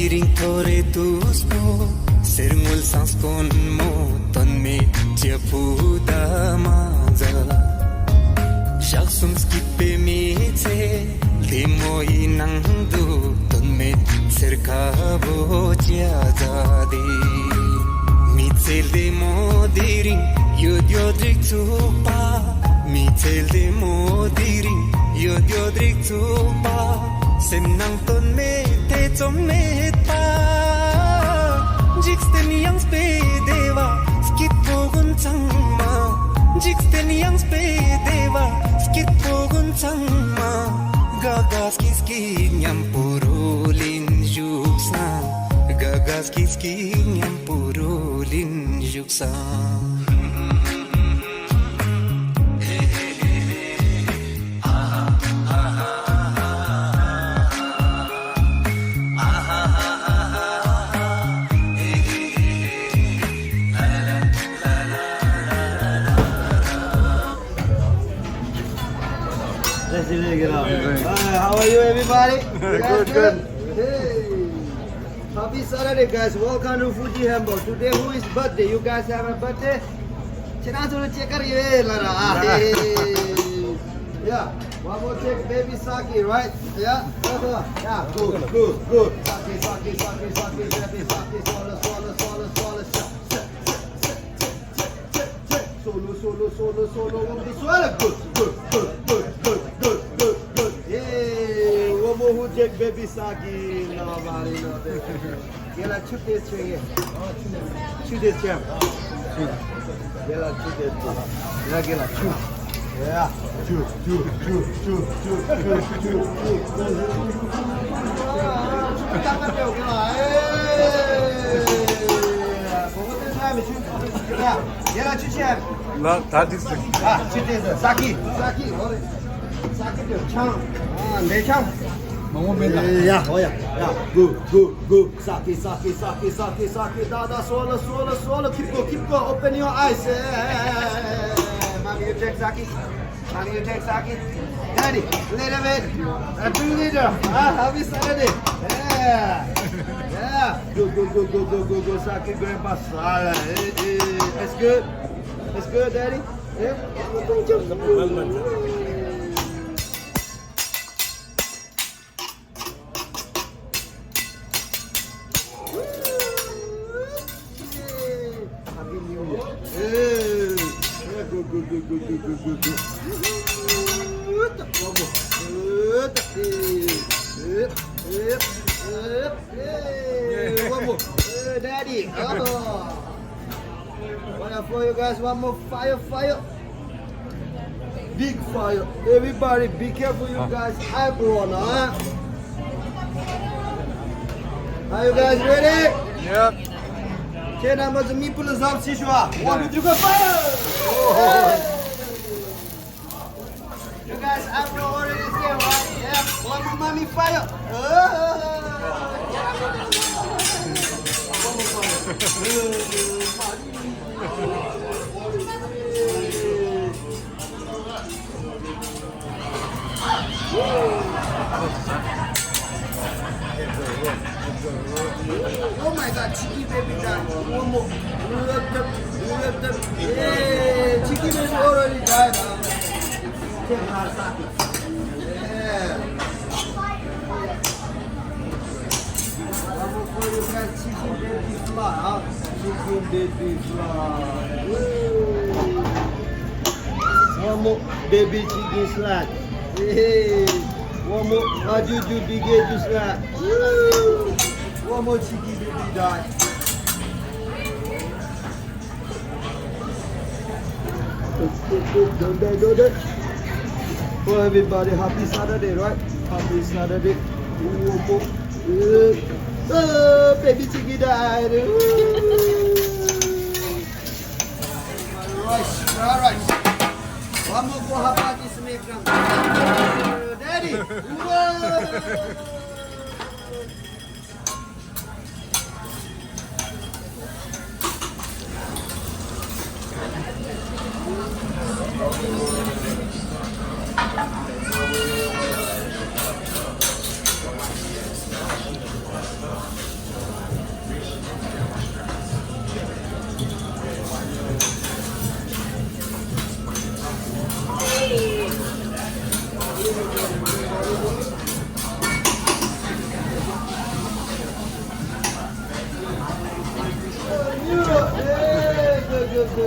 diring thore tusmo serngul sanskon mo tonme tiapuda maza shaksum skippe mice limo inang du tonme serkabo chiazade mice limo diring yodrik tupa mice limo diring yodrik tupa Senang ton me te chom me ta Jixten yang spe deva skit pogun changma Jixten yang spe deva skit pogun changma Gaga ski nyam purulin juksa Gaga ski nyam purulin juksa How are you, everybody? Good. Hey. Happy Saturday, guys. Welcome to Fuji Hamburg. Today, who is birthday? You guys have a birthday? Hey. Yeah. One more check, baby Saki, right? Yeah. Yeah. Good. Saki, baby Saki. Swallow. Solo. Swallow. Good. Who check baby Saki? Nobody knows. Gela shoot this thing. Shoot this jam. Gela shoot this. Gela shoot. Yeah. Shoot. Gela shoot jam. No, that is shoot this. Saki. Saki chang. 내 chang. Yeah. Good. Saki. Da. Swallow. Keep go. Open your eyes. Mommy, you take Saki. Daddy, little bit. Bring leader. Happy Saturday. Yeah. Go. Saki, grandpa. It's good, Daddy. Yeah. One more. Daddy. Wanna for you guys one more fire. Big fire. Everybody be careful, you guys. Eyebrow now. Are you guys ready? Yep. Ten numbers of me pull us up, Sishwa. 1, 2, 3, go fire! You guys, eyebrow already there, right? Yeah. One more mommy fire. Oh my God, Chiki baby died. One more. Yeah, Chiki baby already died. Yeah. One more for you guys, Chiki baby fly. Chiki baby fly. One more baby chicken slide. Hey. One more Ajuju big edge slide. One more Chiki baby die. Go there. For everybody, happy Saturday, right? Happy Saturday. Baby Chiki died. Alright. One more for Happy Smackdown. Daddy.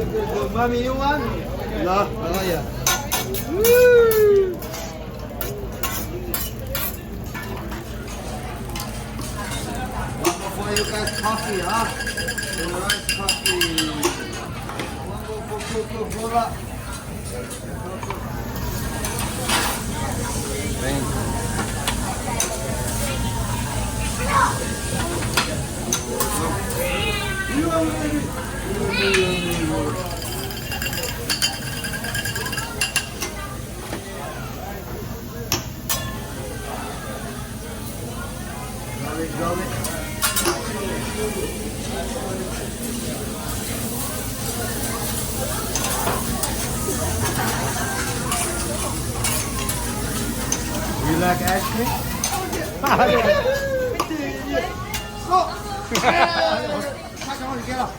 Mommy, you want? No. Oh, yeah. One more for you guys, coffee, huh? Nice coffee. One more for Coca-Cola. Thank you. You like ice cream? Go! Get up!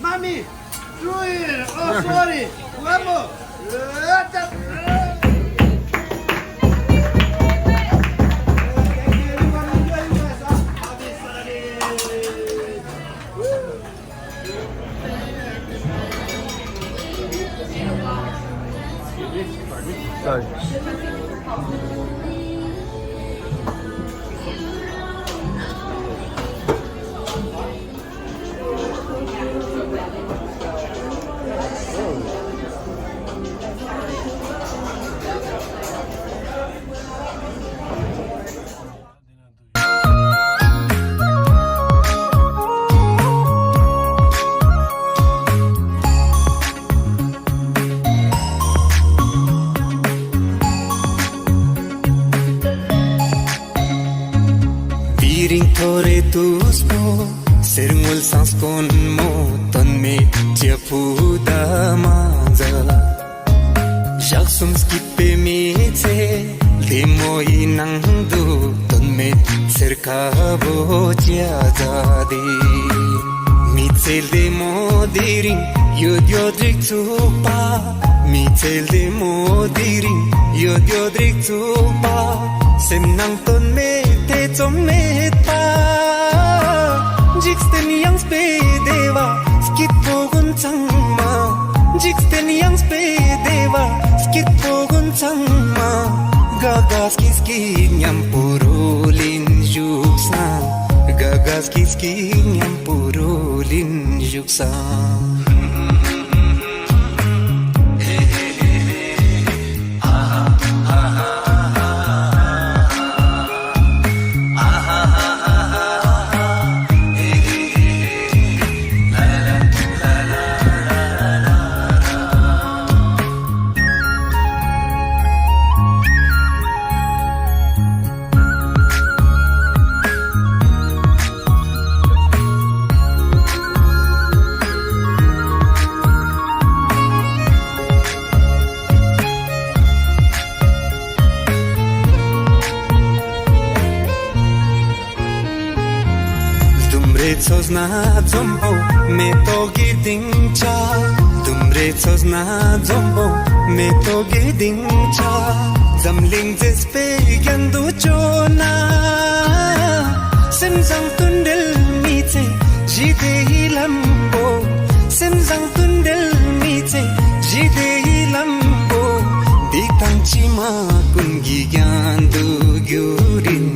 Mommy! Do it! Oh, sorry! One more! Sorry. Biring thore tuspo serngul sanskon mo tonme tiapu da manja jaksum skippe meche demo inang du tonme serka bo chia jade michel demo diring yodrik chupa michel demo diring yodrik chupa semnang tonme te chomme ta jiksten yang spe deva skit pogun changma jiksten yang spe deva skit pogun changma gaga ski nyam purulin juksa gaga ski nyam purulin juksa Chosna jombo me to giding cha tumre chosna jombo me to giding cha zamling jespe gandu chona semjang tundel miche jide hilambo semjang tundel miche jide hilambo ditang chima kungi gandu gyurin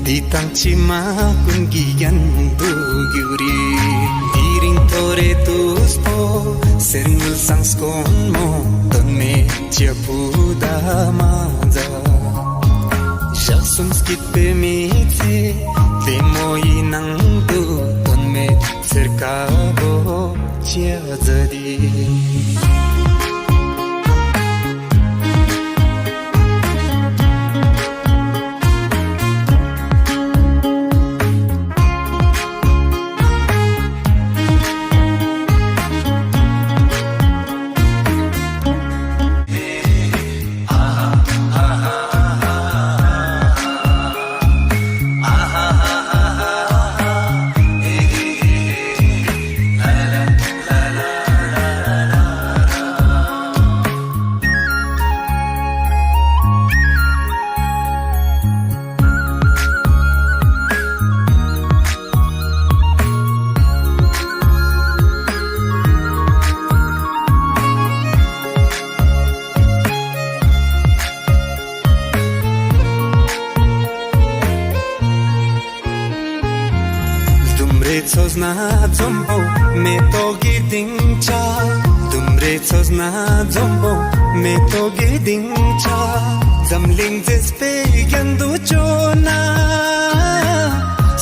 ditang chima kungi gandu gyuri diring tore tuspo serngul sanskon mo tonme chiapu da manja jaksum skippe meche demo inang du tonme serka bo chia jadi छौस् न जम्बो मे तो गिदिन्छ तुम्रे छौस् न जम्बो मे तो गिदिन्छ जमलिङ जसपे गन्दु चोना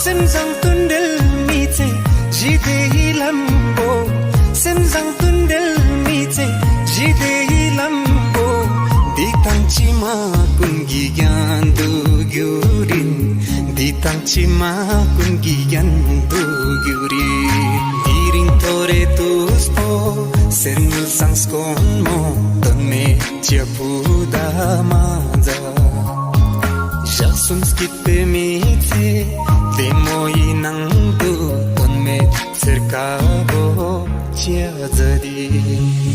सेमजङ तुन्डेल मिचे जिदे हिलम्बो सेमजङ तुन्डेल मिचे जिदे हिलम्बो दितांचिमा कुंगी ग्यान्दु gyurin ditangchima kungi yandu gyurin diring tore tuspo senul sangskon mo tonme chiapuda maza jasun skitte mitse demoi nangdu tonme cercabo chiazadi